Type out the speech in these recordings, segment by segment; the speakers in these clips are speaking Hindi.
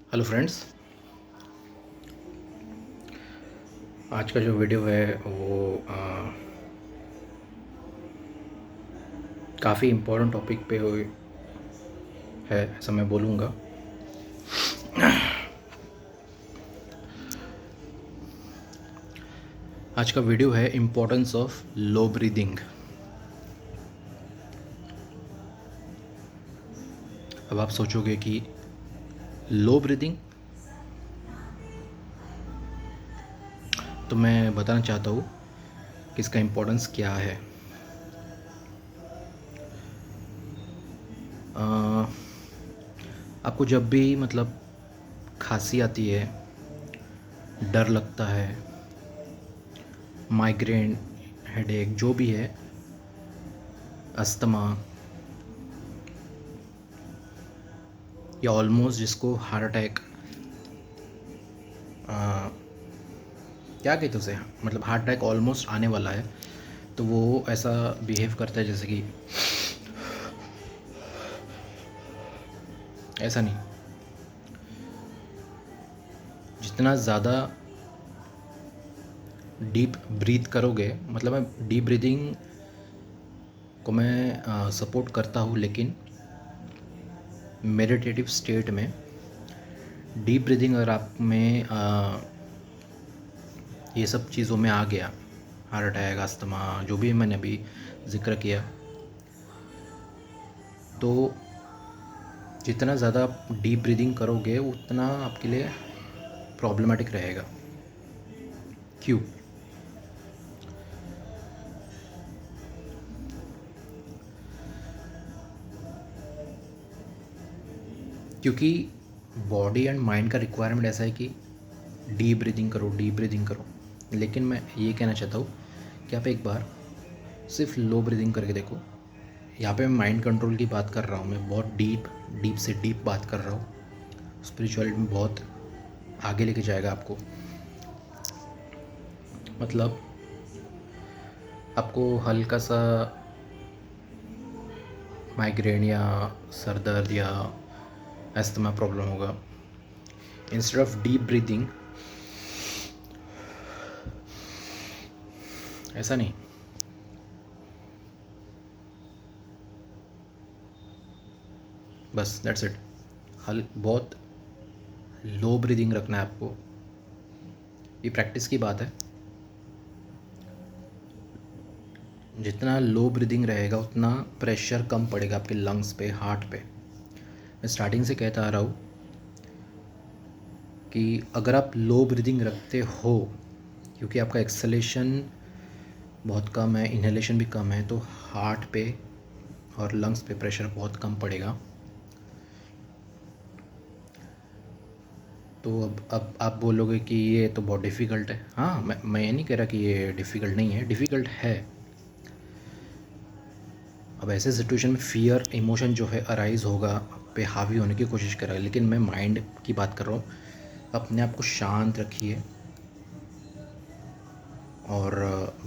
Hello friends. आज का जो वीडियो है वो काफ़ी इम्पोर्टेंट टॉपिक पे है, ऐसा मैं बोलूँगा। आज का वीडियो है इम्पोर्टेंस ऑफ लो ब्रीदिंग। अब आप सोचोगे कि लो ब्रीदिंग, तो मैं बताना चाहता हूँ कि इसका इम्पोर्टेंस क्या है। आपको जब भी मतलब खांसी आती है, डर लगता है, माइग्रेन, हेडेक, जो भी है, अस्थमा, या ऑलमोस्ट जिसको हार्ट अटैक, क्या कहते हैं उसे, मतलब हार्ट अटैक ऑलमोस्ट आने वाला है, तो वो ऐसा बिहेव करता है जैसे कि ऐसा नहीं। जितना ज़्यादा डीप ब्रीथ करोगे, मतलब मैं डीप ब्रीदिंग को मैं सपोर्ट करता हूँ, लेकिन मेडिटेटिव स्टेट में डीप ब्रीदिंग अगर आप में ये सब चीज़ों में आ गया, हार्ट अटैक, अस्थमा, जो भी मैंने अभी ज़िक्र किया, तो जितना ज़्यादा आप डीप ब्रीदिंग करोगे उतना आपके लिए प्रॉब्लमेटिक रहेगा। क्यों? क्योंकि बॉडी एंड माइंड का रिक्वायरमेंट ऐसा है कि डीप ब्रीदिंग करो, डीप ब्रीदिंग करो। लेकिन मैं ये कहना चाहता हूँ कि आप एक बार सिर्फ लो ब्रीदिंग करके देखो। यहाँ पे मैं माइंड कंट्रोल की बात कर रहा हूँ, मैं बहुत डीप से डीप बात कर रहा हूँ। स्पिरिचुअलिटी में बहुत आगे लेके जाएगा आपको। मतलब आपको हल्का सा माइग्रेन या सर दर्द या अस्थमा प्रॉब्लम होगा, इंस्टेड ऑफ डीप ब्रीदिंग, ऐसा नहीं, बस दैट्स इट, बहुत लो ब्रीदिंग रखना है आपको। ये प्रैक्टिस की बात है। जितना लो ब्रीदिंग रहेगा उतना प्रेशर कम पड़ेगा आपके लंग्स पे, हार्ट पे। मैं स्टार्टिंग से कहता आ रहा हूँ कि अगर आप लो ब्रीदिंग रखते हो, क्योंकि आपका एक्सलेशन बहुत कम है, इन्हेलेशन भी कम है, तो हार्ट पे और लंग्स पे प्रेशर बहुत कम पड़ेगा। तो अब आप बोलोगे कि ये तो बहुत डिफ़िकल्ट है। हाँ, मैं ये नहीं कह रहा कि ये डिफ़िकल्ट नहीं है, डिफ़िकल्ट है। अब ऐसे सिचुएशन में फ़ियर इमोशन जो है अराइज़ होगा, आप पे हावी होने की कोशिश करेगा, लेकिन मैं माइंड की बात कर रहा हूँ। अपने आप को शांत रखिए और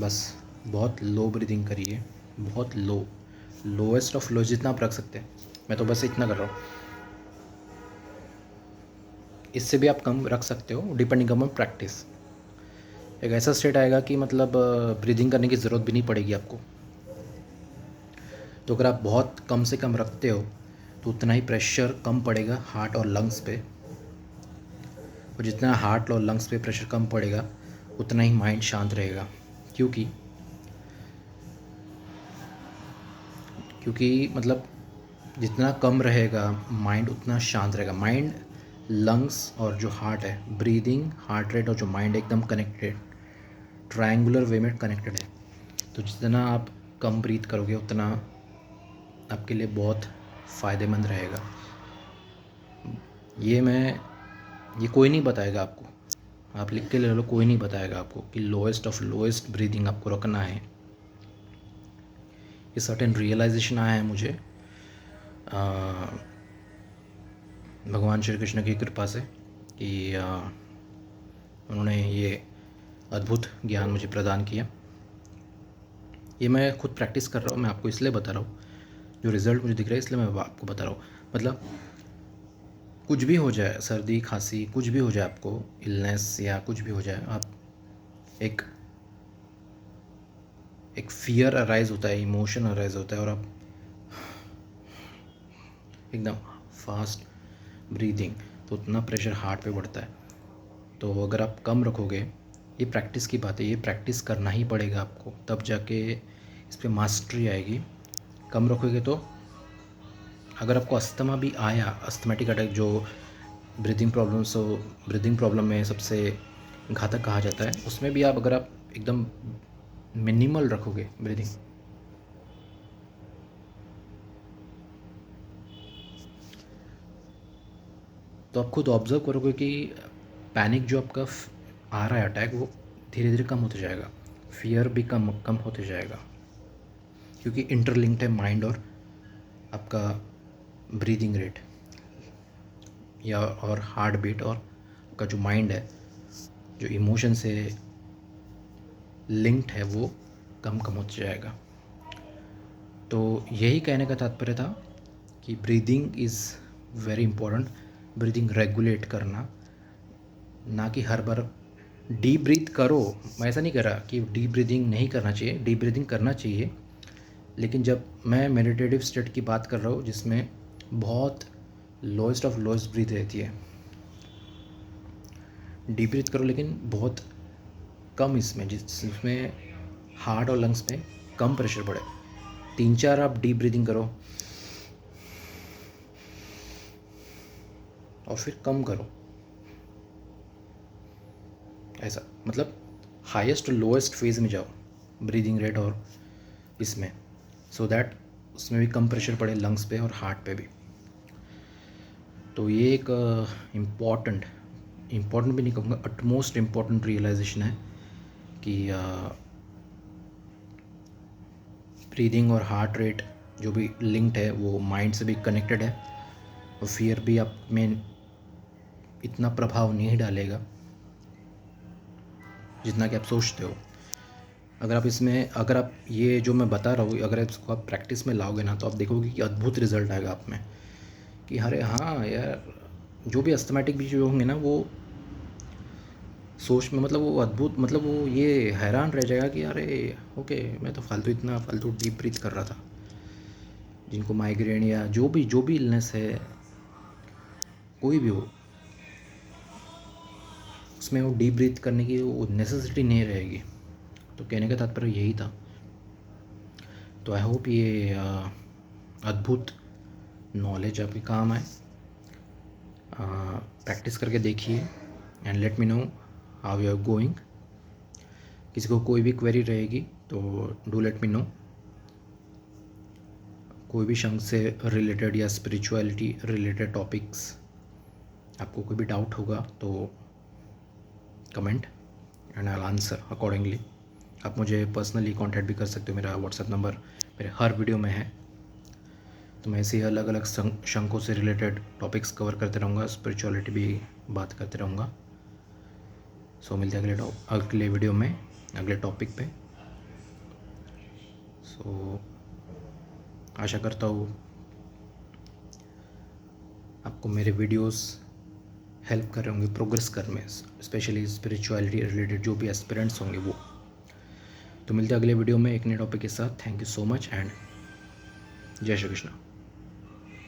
बस बहुत लो ब्रीदिंग करिए, बहुत लोएस्ट ऑफ लो जितना आप रख सकते हैं। मैं तो बस इतना कर रहा हूँ, इससे भी आप कम रख सकते हो, डिपेंडिंग अपॉन प्रैक्टिस। एक ऐसा स्टेट आएगा कि मतलब ब्रीदिंग करने की ज़रूरत भी नहीं पड़ेगी आपको। तो अगर आप बहुत कम से कम रखते हो तो उतना ही प्रेशर कम पड़ेगा हार्ट और लंग्स पे, और जितना हार्ट और लंग्स पे प्रेशर कम पड़ेगा उतना ही माइंड शांत रहेगा। क्योंकि मतलब जितना कम रहेगा माइंड उतना शांत रहेगा। माइंड, लंग्स और जो हार्ट है, ब्रीदिंग, हार्ट रेट और जो माइंड एकदम कनेक्टेड, ट्रायंगुलर वे में कनेक्टेड है। तो जितना आप कम ब्रीथ करोगे उतना आपके लिए बहुत फ़ायदेमंद रहेगा। ये कोई नहीं बताएगा आपको, आप लिख के ले लो, कोई नहीं बताएगा आपको कि लोएस्ट ऑफ लोएस्ट ब्रीदिंग आपको रखना है। ये सर्टेन रियलाइजेशन आया है मुझे भगवान श्री कृष्ण की कृपा से कि उन्होंने ये अद्भुत ज्ञान मुझे प्रदान किया। ये मैं खुद प्रैक्टिस कर रहा हूँ, मैं आपको इसलिए बता रहा हूँ, जो रिज़ल्ट मुझे दिख रहा है इसलिए मैं आपको बता रहा हूँ। मतलब कुछ भी हो जाए, सर्दी खांसी कुछ भी हो जाए आपको, इलनेस या कुछ भी हो जाए, आप एक एक फियर अराइज होता है, इमोशन अराइज होता है, और आप एकदम फास्ट ब्रीदिंग, तो उतना प्रेशर हार्ट पे बढ़ता है। तो अगर आप कम रखोगे, ये प्रैक्टिस की बात है, ये प्रैक्टिस करना ही पड़ेगा आपको, तब जाके इस पर मास्टरी आएगी। कम रखोगे तो अगर आपको अस्थमा भी आया, अस्थमेटिक अटैक जो ब्रीदिंग प्रॉब्लम में सबसे घातक कहा जाता है, उसमें भी आप अगर आप एकदम मिनिमल रखोगे ब्रीदिंग, तो आप खुद ऑब्ज़र्व करोगे कि पैनिक जो आपका आ रहा है अटैक, वो धीरे धीरे कम होते जाएगा, फियर भी कम कम होते जाएगा, क्योंकि इंटरलिंक्ड है माइंड और आपका ब्रीदिंग रेट या और हार्ट बीट, और आपका जो माइंड है जो इमोशन से लिंक्ड है वो कम कम होता जाएगा। तो यही कहने का तात्पर्य था कि breathing is very important, breathing regulate करना, ना कि हर बार डीप ब्रीथ करो। मैं ऐसा नहीं कह रहा कि डीप ब्रीदिंग नहीं करना चाहिए, डीप ब्रीदिंग करना चाहिए, लेकिन जब मैं मेडिटेटिव स्टेट की बात कर रहा हूँ जिसमें बहुत लोएस्ट ऑफ लोएस्ट ब्रीथ रहती है, डीप ब्रीथ करो लेकिन बहुत कम इसमें, जिसमें हार्ट और लंग्स पे कम प्रेशर पड़े। 3-4 आप डीप ब्रीदिंग करो और फिर कम करो, ऐसा मतलब हाईएस्ट लोएस्ट फेज में जाओ ब्रीदिंग रेट और इसमें, सो दैट उसमें भी कम प्रेशर पड़े लंग्स पे और हार्ट पे भी। तो ये एक इम्पॉर्टेंट भी नहीं कहूँगा, अटमोस्ट इम्पॉर्टेंट रियलाइजेशन है कि ब्रीदिंग और हार्ट रेट जो भी लिंक्ड है वो माइंड से भी कनेक्टेड है, और फियर भी आप में इतना प्रभाव नहीं डालेगा जितना कि आप सोचते हो। अगर आप ये जो मैं बता रहा हूँ, अगर इसको आप प्रैक्टिस में लाओगे ना, तो आप देखोगे कि अद्भुत रिजल्ट आएगा आप में, कि अरे हाँ यार, जो भी अस्थमैटिक भी जो होंगे ना, वो सोच में मतलब वो अद्भुत, मतलब वो ये हैरान रह जाएगा कि अरे ओके, मैं तो इतना फालतू डीप ब्रीथ कर रहा था। जिनको माइग्रेन या जो भी इलनेस है, कोई भी हो, उसमें वो डीप ब्रीथ करने की वो नेसेसिटी नहीं रहेगी। तो कहने का तात्पर्य यही था। तो आई होप ये अद्भुत नॉलेज आपके काम आए। प्रैक्टिस करके देखिए and let me know how you are going. किसी को कोई भी क्वेरी रहेगी तो डू लेट मी नो। कोई भी शंख से रिलेटेड या स्पिरिचुअलिटी रिलेटेड टॉपिक्स, आपको कोई भी डाउट होगा तो comment and I will answer accordingly. आप मुझे पर्सनली कांटेक्ट भी कर सकते हो, मेरा व्हाट्सएप नंबर मेरे हर वीडियो में है। तो मैं ऐसे ही अलग अलग शंखों से रिलेटेड टॉपिक्स कवर करते रहूँगा, स्पिरिचुअलिटी भी बात करते रहूँगा। सो मिलते हैं अगले वीडियो में अगले टॉपिक पे। सो आशा करता हूँ आपको मेरे वीडियोस हेल्प कर रहे होंगे प्रोग्रेस करने में, स्पेशली स्पिरिचुअलिटी रिलेटेड जो भी एस्पिरेंट्स होंगे वो। तो मिलते हैं अगले वीडियो में एक नए टॉपिक के साथ। Thank you so much and जय श्री कृष्ण।